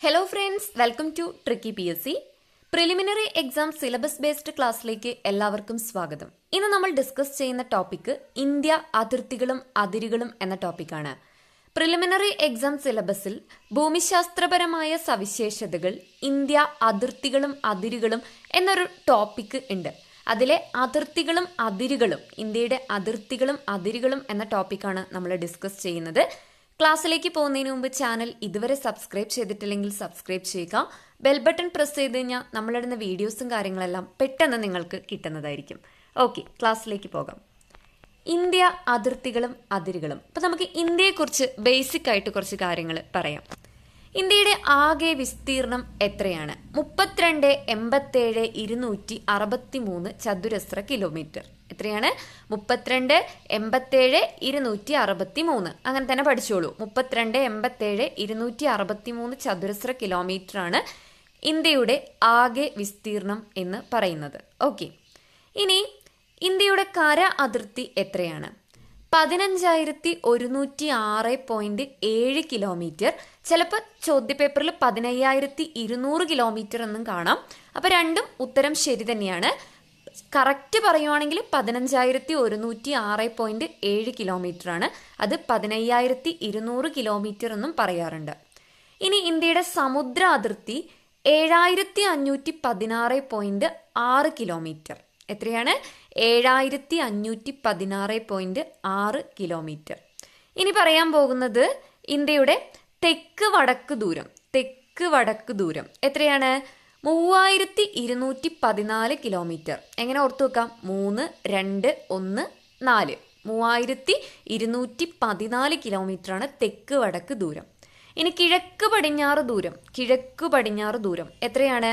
Hello friends, welcome to tricky PSC preliminary exam syllabus based ക്ലാസ്സിലേക്ക് എല്ലാവർക്കും സ്വാഗതം. ഇന്ന് നമ്മൾ ഡിസ്കസ് ചെയ്യുന്ന ടോപ്പിക്ക് ഇന്ത്യ അതിർത്തികളും അതിരുകളും എന്ന ടോപ്പിക്കാണ്. പ്രിലിമിനറി എക്സാം സിലബസിൽ ഭൂമിശാസ്ത്രപരമായ സവിശേഷതകൾ, ഇന്ത്യ അതിർത്തികളും അതിരുകളും എന്നൊരു ടോപ്പിക്ക് ഉണ്ട്. അതിലെ അതിർത്തികളും അതിരുകളും, ഇന്ത്യയുടെ അതിർത്തികളും അതിരുകളും എന്ന ടോപ്പിക്കാണ് നമ്മൾ ഡിസ്കസ് ചെയ്യുന്നത്. ക്ലാസ്സിലേക്ക് പോകുന്നതിന് മുമ്പ് ചാനൽ ഇതുവരെ സബ്സ്ക്രൈബ് ചെയ്തിട്ടില്ലെങ്കിൽ സബ്സ്ക്രൈബ് ചെയ്യുക. ബെൽ ബട്ടൺ പ്രസ് ചെയ്ത് കഴിഞ്ഞാൽ നമ്മളിടുന്ന വീഡിയോസും കാര്യങ്ങളെല്ലാം പെട്ടെന്ന് നിങ്ങൾക്ക് കിട്ടുന്നതായിരിക്കും. ഓക്കെ, ക്ലാസ്സിലേക്ക് പോകാം. ഇന്ത്യ അതിർത്തികളും അതിരുകളും. അപ്പോൾ നമുക്ക് ഇന്ത്യയെക്കുറിച്ച് ബേസിക് ആയിട്ട് കുറച്ച് കാര്യങ്ങൾ പറയാം. ഇന്ത്യയുടെ ആകെ വിസ്തീർണം എത്രയാണ്? 32,87,263 ചതുരശ്ര കിലോമീറ്റർ. എത്രയാണ്? 32,87,263. അങ്ങനെ തന്നെ പഠിച്ചോളൂ. 32,87,263 ചതുരശ്ര കിലോമീറ്റർ ആണ് ഇന്ത്യയുടെ ആകെ വിസ്തീർണം എന്ന് പറയുന്നത്. ഓക്കെ, ഇനി ഇന്ത്യയുടെ കര അതിർത്തി എത്രയാണ്? 15,106.7 കിലോമീറ്റർ. ചിലപ്പോൾ ചോദ്യപേപ്പറിൽ 15,200 കിലോമീറ്റർ എന്നും കാണാം. അപ്പോൾ രണ്ടും ഉത്തരം ശരി തന്നെയാണ്. കറക്റ്റ് പറയുവാണെങ്കിൽ 15,106.7 കിലോമീറ്റർ ആണ്. അത് 15,200 കിലോമീറ്റർ എന്നും പറയാറുണ്ട്. ഇനി ഇന്ത്യയുടെ സമുദ്ര അതിർത്തി 7,516.6 കിലോമീറ്റർ. എത്രയാണ്? 7,516.6 കിലോമീറ്റർ. ഇനി പറയാൻ പോകുന്നത് ഇന്ത്യയുടെ തെക്ക് വടക്ക് ദൂരം. തെക്ക് വടക്ക് ദൂരം എത്രയാണ്? 3,214 കിലോമീറ്റർ. എങ്ങനെ ഓർത്തു വെക്കാം? 3, 2, 1, 4. 3,214 കിലോമീറ്റർ ആണ് തെക്ക് വടക്ക് ദൂരം. ഇനി കിഴക്ക് പടിഞ്ഞാറ് ദൂരം. കിഴക്ക് പടിഞ്ഞാറ് ദൂരം എത്രയാണ്?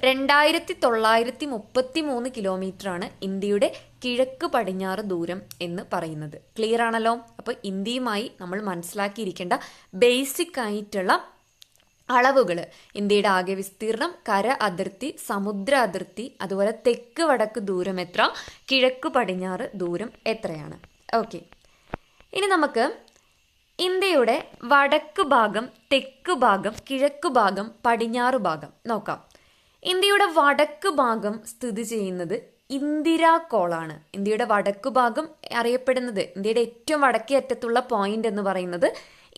2,933 കിലോമീറ്റർ ആണ് ഇന്ത്യയുടെ കിഴക്ക് പടിഞ്ഞാറ് ദൂരം എന്ന് പറയുന്നത്. ക്ലിയർ ആണല്ലോ? അപ്പോൾ ഇന്ത്യയുമായി നമ്മൾ മനസ്സിലാക്കിയിരിക്കേണ്ട ബേസിക് ആയിട്ടുള്ള അളവുകൾ: ഇന്ത്യയുടെ ആകെ വിസ്തീർണം, കര അതിർത്തി, സമുദ്ര അതിർത്തി, അതുപോലെ തെക്ക് വടക്ക് ദൂരം എത്ര, കിഴക്ക് പടിഞ്ഞാറ് ദൂരം എത്രയാണ്. ഓക്കെ, ഇനി നമുക്ക് ഇന്ത്യയുടെ വടക്ക് ഭാഗം, തെക്ക് ഭാഗം, കിഴക്ക് ഭാഗം, പടിഞ്ഞാറ് ഭാഗം നോക്കാം. ഇന്ത്യയുടെ വടക്ക് ഭാഗം സ്ഥിതി ചെയ്യുന്നത് ഇന്ദിരാ കോളാണ്. ഇന്ത്യയുടെ വടക്ക് ഭാഗം അറിയപ്പെടുന്നത്, ഇന്ത്യയുടെ ഏറ്റവും വടക്കേ അറ്റത്തുള്ള പോയിന്റ് എന്ന് പറയുന്നത്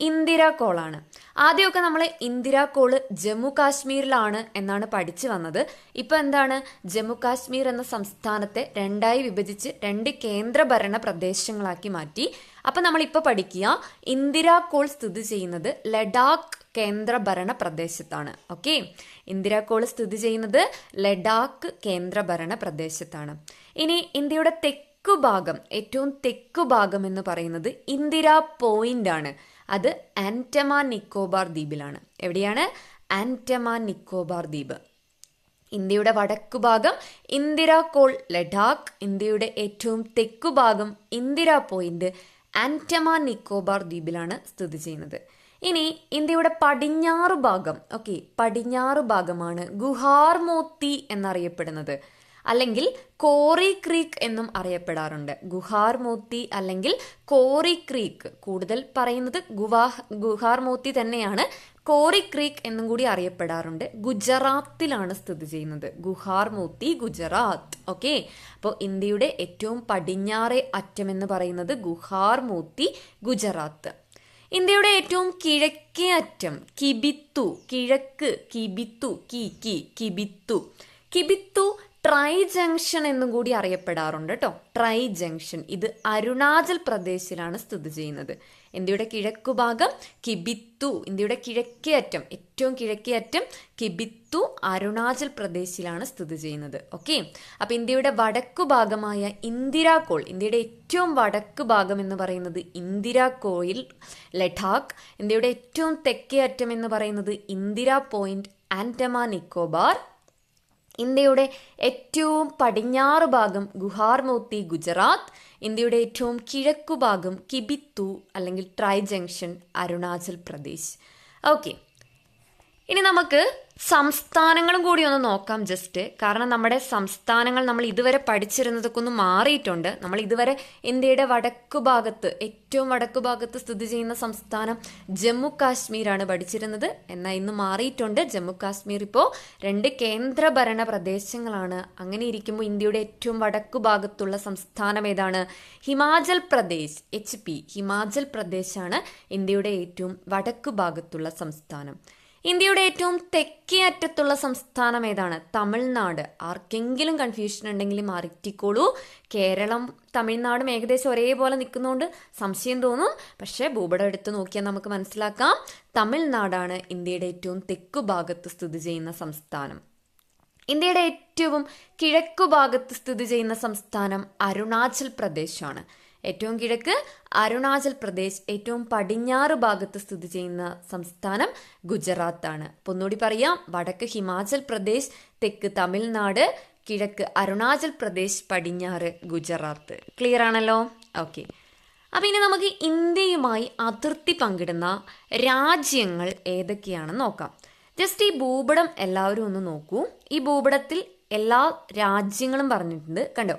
ഇന്ദിരാ കോളാണ്. ആദ്യമൊക്കെ നമ്മൾ ഇന്ദിരാ കോള് ജമ്മു കാശ്മീരിലാണ് എന്നാണ് പഠിച്ചു വന്നത്. ഇപ്പൊ എന്താണ്? ജമ്മു കാശ്മീർ എന്ന സംസ്ഥാനത്തെ രണ്ടായി വിഭജിച്ച് 2 കേന്ദ്രഭരണ പ്രദേശങ്ങളാക്കി മാറ്റി. അപ്പൊ നമ്മളിപ്പോൾ പഠിക്കുക, ഇന്ദിരാ കോൾ സ്ഥിതി ചെയ്യുന്നത് ലഡാക്ക് കേന്ദ്രഭരണ പ്രദേശത്താണ്. ഓക്കെ, ഇന്ദിരാ കോൾ സ്ഥിതി ചെയ്യുന്നത് ലഡാക്ക് കേന്ദ്രഭരണ പ്രദേശത്താണ്. ഇനി ഇന്ത്യയുടെ തെക്കു ഭാഗം, ഏറ്റവും തെക്കു ഭാഗം എന്ന് പറയുന്നത് ഇന്ദിരാ പോയിന്റ് ആണ്. അത് ആൻഡമാൻ നിക്കോബാർ ദ്വീപിലാണ്. എവിടെയാണ്? ആൻഡമാൻ നിക്കോബാർ ദ്വീപ്. ഇന്ത്യയുടെ വടക്കു ഭാഗം ഇന്ദിരാ കോൾ ലഡാക്ക്, ഇന്ത്യയുടെ ഏറ്റവും തെക്കു ഭാഗം ഇന്ദിരാ പോയിന്റ് ആൻഡമാൻ നിക്കോബാർ ദ്വീപിലാണ് സ്ഥിതി ചെയ്യുന്നത്. ഇനി ഇന്ത്യയുടെ പടിഞ്ഞാറ് ഭാഗം, ഓക്കെ, പടിഞ്ഞാറ് ഭാഗമാണ് ഗുഹാർ മോത്തി എന്നറിയപ്പെടുന്നത്, അല്ലെങ്കിൽ കോറി ക്രീക്ക് എന്നും അറിയപ്പെടാറുണ്ട്. ഗുഹാർ മോത്തി അല്ലെങ്കിൽ കോറി ക്രീക്ക്, കൂടുതൽ പറയുന്നത് ഗുഹാർ മോത്തി തന്നെയാണ്. കോറി ക്രീക്ക് എന്നും കൂടി അറിയപ്പെടാറുണ്ട്. ഗുജറാത്തിലാണ് സ്ഥിതി ചെയ്യുന്നത്. ഗുഹാർ മോത്തി, ഗുജറാത്ത്. ഓക്കെ, അപ്പോൾ ഇന്ത്യയുടെ ഏറ്റവും പടിഞ്ഞാറേ അറ്റം എന്ന് പറയുന്നത് ഗുഹാർ മോത്തി, ഗുജറാത്ത്. ഇന്ത്യയുടെ ഏറ്റവും കിഴക്കേ അറ്റം കിബിത്തു, കിഴക്ക്, കിബിത്തു, കിബിത്തു. കിബിത്തു ട്രൈ ജംഗ്ഷൻ എന്നും കൂടി അറിയപ്പെടാറുണ്ട് കേട്ടോ. ട്രൈ ജംഗ്ഷൻ, ഇത് അരുണാചൽ പ്രദേശിലാണ് സ്ഥിതി ചെയ്യുന്നത്. ഇന്ത്യയുടെ കിഴക്കു ഭാഗം കിബിത്തു, ഇന്ത്യയുടെ കിഴക്കേ അറ്റം, ഏറ്റവും കിഴക്കേ അറ്റം കിബിത്തു, അരുണാചൽ പ്രദേശിലാണ് സ്ഥിതി ചെയ്യുന്നത്. ഓക്കെ, അപ്പൊ ഇന്ത്യയുടെ വടക്കു ഭാഗമായ ഇന്ദിരാ കോൾ, ഇന്ത്യയുടെ ഏറ്റവും വടക്ക് ഭാഗം എന്ന് പറയുന്നത് ഇന്ദിരാ കോയിൽ ലഡാക്ക്, ഇന്ത്യയുടെ ഏറ്റവും തെക്കേ അറ്റം എന്ന് പറയുന്നത് ഇന്ദിരാ പോയിന്റ് ആൻഡമാൻ നിക്കോബാർ, ഇന്ത്യയുടെ ഏറ്റവും പടിഞ്ഞാറ് ഭാഗം ഗുഹാർ മോത്തി, ഗുജറാത്ത്, ഇന്ത്യയുടെ ഏറ്റവും കിഴക്കു ഭാഗം കിബിത്തു അല്ലെങ്കിൽ try junction, Arunachal Pradesh. Okay, ഇനി നമുക്ക് സംസ്ഥാനങ്ങളും കൂടി ഒന്ന് നോക്കാം ജസ്റ്റ്. കാരണം നമ്മുടെ സംസ്ഥാനങ്ങൾ നമ്മൾ ഇതുവരെ പഠിച്ചിരുന്നതൊക്കെ ഒന്ന് മാറിയിട്ടുണ്ട്. നമ്മൾ ഇതുവരെ ഇന്ത്യയുടെ ഏറ്റവും വടക്കു ഭാഗത്ത് സ്ഥിതി ചെയ്യുന്ന സംസ്ഥാനം ജമ്മു കാശ്മീരാണ് പഠിച്ചിരുന്നത്. എന്നാൽ ഇന്ന് മാറിയിട്ടുണ്ട്. ജമ്മു കാശ്മീർ ഇപ്പോൾ 2 കേന്ദ്രഭരണ പ്രദേശങ്ങളാണ്. അങ്ങനെ ഇരിക്കുമ്പോൾ ഇന്ത്യയുടെ ഏറ്റവും വടക്കു ഭാഗത്തുള്ള സംസ്ഥാനം ഏതാണ്? ഹിമാചൽ പ്രദേശ്. ഹിമാചൽ പ്രദേശാണ് ഇന്ത്യയുടെ ഏറ്റവും വടക്കു ഭാഗത്തുള്ള സംസ്ഥാനം. ഇന്ത്യയുടെ ഏറ്റവും തെക്കേ അറ്റത്തുള്ള സംസ്ഥാനം ഏതാണ്? തമിഴ്നാട്. ആർക്കെങ്കിലും കൺഫ്യൂഷൻ ഉണ്ടെങ്കിൽ മാറിറ്റിക്കോളൂ. കേരളം തമിഴ്നാടും ഏകദേശം ഒരേപോലെ നിൽക്കുന്നതുകൊണ്ട് സംശയം തോന്നും. പക്ഷേ ഭൂപടം എടുത്ത് നോക്കിയാൽ നമുക്ക് മനസ്സിലാക്കാം, തമിഴ്നാടാണ് ഇന്ത്യയുടെ ഏറ്റവും തെക്കു ഭാഗത്ത് സ്ഥിതി ചെയ്യുന്ന സംസ്ഥാനം. ഇന്ത്യയുടെ ഏറ്റവും കിഴക്കു ഭാഗത്ത് സ്ഥിതി ചെയ്യുന്ന സംസ്ഥാനം അരുണാചൽ പ്രദേശാണ്. ഏറ്റവും കിഴക്ക് അരുണാചൽ പ്രദേശ്. ഏറ്റവും പടിഞ്ഞാറ് ഭാഗത്ത് സ്ഥിതി ചെയ്യുന്ന സംസ്ഥാനം ഗുജറാത്താണ്. അപ്പോൾ ഒന്നുകൂടി പറയാം, വടക്ക് ഹിമാചൽ പ്രദേശ്, തെക്ക് തമിഴ്നാട്, കിഴക്ക് അരുണാചൽ പ്രദേശ്, പടിഞ്ഞാറ് ഗുജറാത്ത്. ക്ലിയർ ആണല്ലോ? ഓക്കെ. അപ്പം ഇനി നമുക്ക് ഇന്ത്യയുമായി അതിർത്തി പങ്കിടുന്ന രാജ്യങ്ങൾ ഏതൊക്കെയാണെന്ന് നോക്കാം. ജസ്റ്റ് ഈ ഭൂപടം എല്ലാവരും ഒന്ന് നോക്കൂ. ഈ ഭൂപടത്തിൽ എല്ലാ രാജ്യങ്ങളും പറഞ്ഞിട്ടുണ്ട്. കണ്ടോ?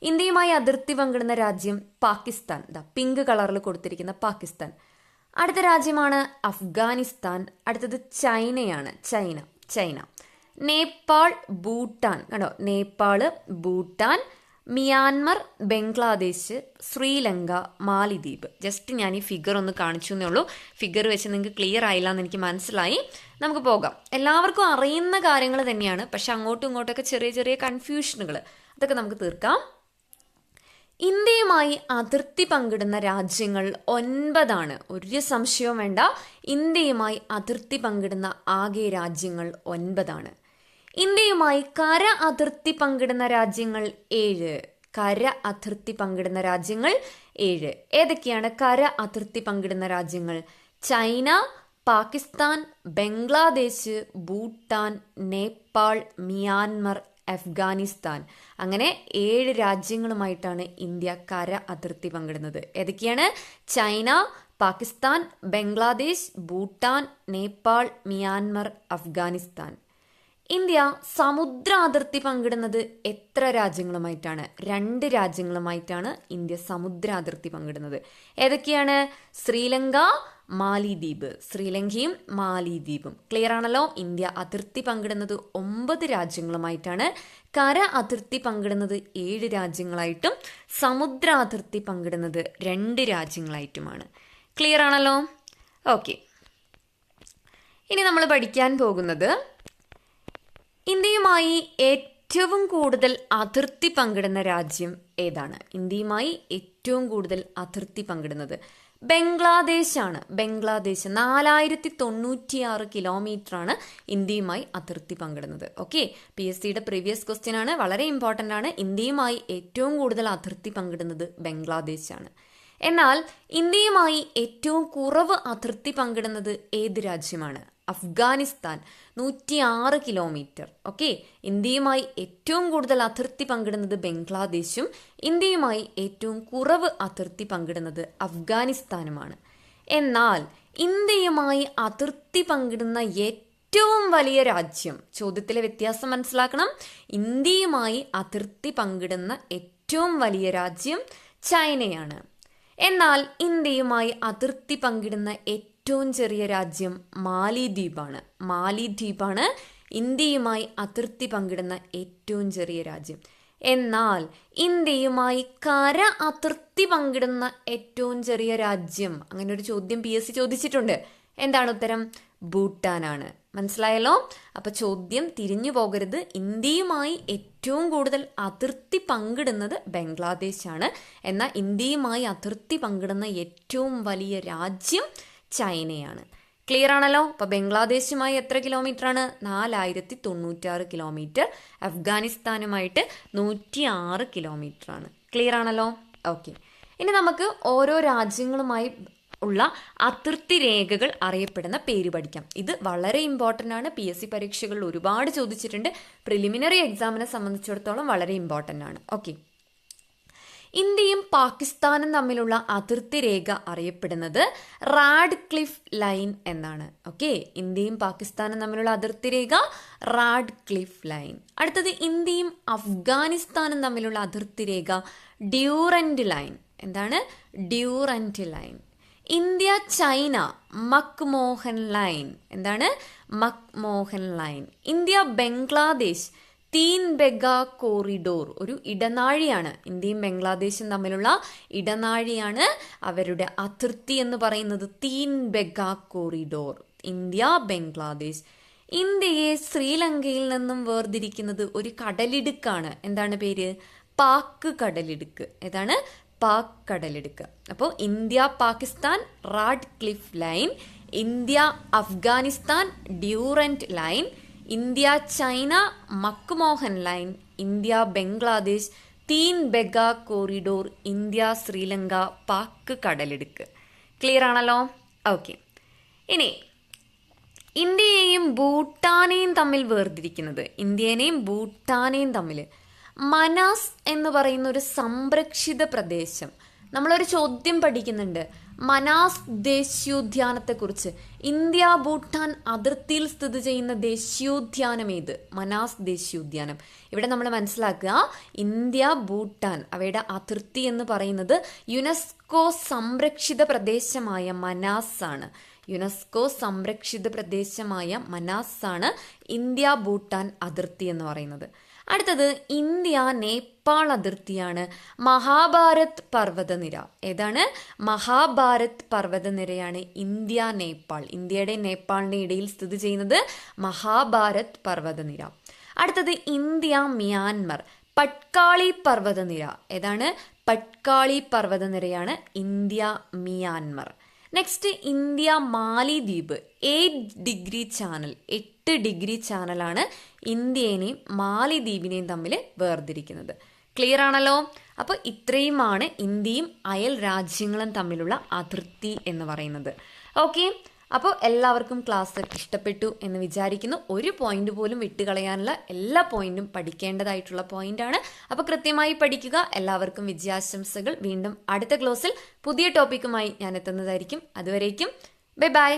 ഇന്ത്യയുമായി അതിർത്തി പങ്കിടുന്ന രാജ്യം പാകിസ്ഥാൻ. പിങ്ക് കളറിൽ കൊടുത്തിരിക്കുന്ന പാകിസ്ഥാൻ. അടുത്ത രാജ്യമാണ് അഫ്ഗാനിസ്ഥാൻ. അടുത്തത് ചൈനയാണ്. ചൈന. നേപ്പാൾ, ഭൂട്ടാൻ. കണ്ടോ? നേപ്പാള്, ഭൂട്ടാൻ, മിയാൻമർ, ബംഗ്ലാദേശ്, ശ്രീലങ്ക, മാലിദ്വീപ്. ജസ്റ്റ് ഞാൻ ഈ ഫിഗർ ഒന്ന് കാണിച്ചു എന്നേ ഉള്ളൂ. ഫിഗർ വെച്ച് നിങ്ങൾക്ക് ക്ലിയർ ആയില്ല എന്ന് എനിക്ക് മനസ്സിലായി. നമുക്ക് പോകാം. എല്ലാവർക്കും അറിയുന്ന കാര്യങ്ങൾ തന്നെയാണ്, പക്ഷെ അങ്ങോട്ടും ഇങ്ങോട്ടൊക്കെ ചെറിയ ചെറിയ കൺഫ്യൂഷനുകൾ, അതൊക്കെ നമുക്ക് തീർക്കാം. ഇന്ത്യയുമായി അതിർത്തി പങ്കിടുന്ന രാജ്യങ്ങൾ 9 ഒരു സംശയവും വേണ്ട. ഇന്ത്യയുമായി അതിർത്തി പങ്കിടുന്ന ആകെ രാജ്യങ്ങൾ 9. ഇന്ത്യയുമായി കര അതിർത്തി പങ്കിടുന്ന രാജ്യങ്ങൾ 7. കര അതിർത്തി പങ്കിടുന്ന രാജ്യങ്ങൾ 7. ഏതൊക്കെയാണ് കര അതിർത്തി പങ്കിടുന്ന രാജ്യങ്ങൾ? ചൈന, പാകിസ്ഥാൻ, ബംഗ്ലാദേശ്, ഭൂട്ടാൻ, നേപ്പാൾ, മിയാൻമർ, അഫ്ഗാനിസ്ഥാൻ. അങ്ങനെ 7 രാജ്യങ്ങളുമായിട്ടാണ് ഇന്ത്യ കര അതിർത്തി പങ്കിടുന്നത്. ഏതൊക്കെയാണ്? ചൈന, പാകിസ്ഥാൻ, ബംഗ്ലാദേശ്, ഭൂട്ടാൻ, നേപ്പാൾ, മിയാൻമർ, അഫ്ഗാനിസ്ഥാൻ. ഇന്ത്യ സമുദ്ര അതിർത്തി പങ്കിടുന്നത് എത്ര രാജ്യങ്ങളുമായിട്ടാണ്? 2 രാജ്യങ്ങളുമായിട്ടാണ് ഇന്ത്യ സമുദ്ര അതിർത്തി പങ്കിടുന്നത്. ഏതൊക്കെയാണ്? ശ്രീലങ്ക, മാലിദ്വീപ്. ശ്രീലങ്കയും മാലിദ്വീപും. ക്ലിയർ ആണല്ലോ? ഇന്ത്യ അതിർത്തി പങ്കിടുന്നത് 9 രാജ്യങ്ങളുമായിട്ടാണ്. കര അതിർത്തി പങ്കിടുന്നത് 7 രാജ്യങ്ങളായിട്ടും സമുദ്ര അതിർത്തി പങ്കിടുന്നത് 2 രാജ്യങ്ങളായിട്ടുമാണ്. ക്ലിയർ ആണല്ലോ? ഓക്കെ. ഇനി നമ്മൾ പഠിക്കാൻ പോകുന്നത് ഇന്ത്യയുമായി ഏറ്റവും കൂടുതൽ അതിർത്തി പങ്കിടുന്ന രാജ്യം ഏതാണ്? ഇന്ത്യയുമായി ഏറ്റവും കൂടുതൽ അതിർത്തി പങ്കിടുന്നത് ബംഗ്ലാദേശാണ്. ബംഗ്ലാദേശ് 4096 കിലോമീറ്ററാണ് ഇന്ത്യയുമായി അതിർത്തി പങ്കിടുന്നത്. ഓക്കെ, PSCയുടെ പ്രീവിയസ് ക്വസ്റ്റ്യൻ ആണ്, വളരെ ഇമ്പോർട്ടൻ്റ് ആണ്. ഇന്ത്യയുമായി ഏറ്റവും കൂടുതൽ അതിർത്തി പങ്കിടുന്നത് ബംഗ്ലാദേശാണ്. എന്നാൽ ഇന്ത്യയുമായി ഏറ്റവും കുറവ് അതിർത്തി പങ്കിടുന്നത് ഏത് രാജ്യമാണ്? അഫ്ഗാനിസ്ഥാൻ 106 കിലോമീറ്റർ. ഓക്കെ, ഇന്ത്യയുമായി ഏറ്റവും കൂടുതൽ അതിർത്തി പങ്കിടുന്നത് ബംഗ്ലാദേശും ഇന്ത്യയുമായി ഏറ്റവും കുറവ് അതിർത്തി പങ്കിടുന്നത് അഫ്ഗാനിസ്ഥാനുമാണ്. എന്നാൽ ഇന്ത്യയുമായി അതിർത്തി പങ്കിടുന്ന ഏറ്റവും വലിയ രാജ്യം, ചോദ്യത്തിലെ വ്യത്യാസം മനസ്സിലാക്കണം. ഇന്ത്യയുമായി അതിർത്തി പങ്കിടുന്ന ഏറ്റവും വലിയ രാജ്യം ചൈനയാണ്. എന്നാൽ ഇന്ത്യയുമായി അതിർത്തി പങ്കിടുന്ന ഏറ്റവും ചെറിയ രാജ്യം മാലിദ്വീപാണ്. മാലിദ്വീപാണ് ഇന്ത്യയുമായി അതിർത്തി പങ്കിടുന്ന ഏറ്റവും ചെറിയ രാജ്യം. എന്നാൽ ഇന്ത്യയുമായി കര അതിർത്തി പങ്കിടുന്ന ഏറ്റവും ചെറിയ രാജ്യം, അങ്ങനെ ഒരു ചോദ്യം PSC ചോദിച്ചിട്ടുണ്ട്. എന്താണ് ഉത്തരം? ഭൂട്ടാനാണ്. മനസ്സിലായല്ലോ? അപ്പൊ ചോദ്യം തിരിഞ്ഞു പോകരുത്. ഇന്ത്യയുമായി ഏറ്റവും കൂടുതൽ അതിർത്തി പങ്കിടുന്നത് ബംഗ്ലാദേശാണ്. എന്നാൽ ഇന്ത്യയുമായി അതിർത്തി പങ്കിടുന്ന ഏറ്റവും വലിയ രാജ്യം ചൈനയാണ്. ക്ലിയർ ആണല്ലോ? അപ്പൊ ബംഗ്ലാദേശുമായി എത്ര കിലോമീറ്റർ ആണ്? 4096 കിലോമീറ്റർ. അഫ്ഗാനിസ്ഥാനുമായിട്ട് 106 കിലോമീറ്റർ ആണ്. ക്ലിയർ ആണല്ലോ? ഓക്കെ. ഇനി നമുക്ക് ഓരോ രാജ്യങ്ങളുമായി ഉള്ള അതിർത്തി രേഖകൾ അറിയപ്പെടുന്ന പേര് പഠിക്കാം. ഇത് വളരെ ഇമ്പോർട്ടൻ്റ് ആണ്. PSC പരീക്ഷകളിൽ ഒരുപാട് ചോദിച്ചിട്ടുണ്ട്. പ്രിലിമിനറി എക്സാമിനെ സംബന്ധിച്ചിടത്തോളം വളരെ ഇമ്പോർട്ടൻ്റ് ആണ്. ഓക്കെ, ഇന്ത്യയും പാകിസ്ഥാനും തമ്മിലുള്ള അതിർത്തി രേഖ അറിയപ്പെടുന്നത് റാഡ്ക്ലിഫ് ലൈൻ എന്നാണ്. ഓക്കെ, ഇന്ത്യയും പാകിസ്ഥാനും തമ്മിലുള്ള അതിർത്തി രേഖ റാഡ്ക്ലിഫ് ലൈൻ. അടുത്തത് ഇന്ത്യയും അഫ്ഗാനിസ്ഥാനും തമ്മിലുള്ള അതിർത്തി രേഖ ഡ്യൂറന്റ് ലൈൻ. എന്താണ്? Durand line. India China McMahon line. എന്താണ്? McMahon line. India Bangladesh Teen Bigha corridor. ഒരു ഇടനാഴിയാണ്. ഇന്ത്യയും ബംഗ്ലാദേശും തമ്മിലുള്ള ഇടനാഴിയാണ് അവരുടെ അതിർത്തി എന്ന് പറയുന്നത്. തീൻ ബെഗ കോറിഡോർ. ഇന്ത്യ ബംഗ്ലാദേശ്. ഇന്ത്യയെ ശ്രീലങ്കയിൽ നിന്നും വേർതിരിക്കുന്നത് ഒരു കടലിടുക്കാണ്. എന്താണ് പേര്? പാക് കടലിടുക്ക്. ഏതാണ്? പാക് കടലിടുക്ക്. അപ്പോൾ India Pakistan Radcliffe line, India Afghanistan Durand line, India China McMahon line, India Bangladesh Teen Bigha corridor, India Sri Lanka Palk കടലിടുക്ക്. ക്ലിയർ ആണല്ലോ? ഓക്കെ. ഇനി ഇന്ത്യയെയും ഭൂട്ടാനെയും തമ്മിൽ വേർതിരിക്കുന്നത്, ഇന്ത്യനെയും ഭൂട്ടാനെയും തമ്മിൽ മനാസ് എന്ന് പറയുന്ന ഒരു സംരക്ഷിത പ്രദേശം. നമ്മളൊരു ചോദ്യം പഠിക്കുന്നുണ്ട് മനാസ് ദേശീയോദ്യാനത്തെക്കുറിച്ച്. ഇന്ത്യ ഭൂട്ടാൻ അതിർത്തിയിൽ സ്ഥിതി ചെയ്യുന്ന ദേശീയോദ്യാനം ഏത്? മനാസ് ദേശീയോദ്യാനം. ഇവിടെ നമ്മൾ മനസ്സിലാക്കുക, ഇന്ത്യ ഭൂട്ടാൻ അവയുടെ അതിർത്തി എന്ന് പറയുന്നത് യുനെസ്കോ സംരക്ഷിത പ്രദേശമായ മനാസ് ആണ്. യുനെസ്കോ സംരക്ഷിത പ്രദേശമായ മനാസ് ആണ് ഇന്ത്യ ഭൂട്ടാൻ അതിർത്തി എന്ന് പറയുന്നത്. അടുത്തത് ഇന്ത്യ നേപ്പാൾ അതിർത്തിയാണ് മഹാഭാരത് പർവ്വതനിര. ഏതാണ്? മഹാഭാരത് പർവ്വതനിരയാണ് ഇന്ത്യ നേപ്പാൾ. ഇന്ത്യയുടെ നേപ്പാളിന്റെ ഇടയിൽ സ്ഥിതി ചെയ്യുന്നത് മഹാഭാരത് പർവ്വതനിര. അടുത്തത് ഇന്ത്യ മ്യാൻമർ പട്കാളി പർവ്വതനിര. ഏതാണ്? പട്കാളി പർവ്വതനിരയാണ് ഇന്ത്യ മ്യാൻമർ. നെക്സ്റ്റ് ഇന്ത്യ മാലിദ്വീപ് 8 ഡിഗ്രി ചാനൽ. 8 ഡിഗ്രി ചാനലാണ് ഇന്ത്യയെയും മാലിദ്വീപിനെയും തമ്മിൽ വേർതിരിക്കുന്നത്. ക്ലിയർ ആണല്ലോ? അപ്പോൾ ഇത്രയുമാണ് ഇന്ത്യയും അയൽ രാജ്യങ്ങളും തമ്മിലുള്ള അതിർത്തി എന്ന് പറയുന്നത്. ഓക്കെ, അപ്പോൾ എല്ലാവർക്കും ക്ലാസ് ഇഷ്ടപ്പെട്ടു എന്ന് വിചാരിക്കുന്നു. ഒരു പോയിന്റ് പോലും വിട്ടുകളയാനുള്ള എല്ലാ പോയിന്റും പഠിക്കേണ്ടതായിട്ടുള്ള പോയിന്റാണ്. അപ്പോൾ കൃത്യമായി പഠിക്കുക. എല്ലാവർക്കും വിജയാശംസകൾ. വീണ്ടും അടുത്ത ക്ലാസ്സിൽ പുതിയ ടോപ്പിക്കുമായി ഞാൻ എത്തുന്നതായിരിക്കും. അതുവരേക്കും ബൈ ബൈ.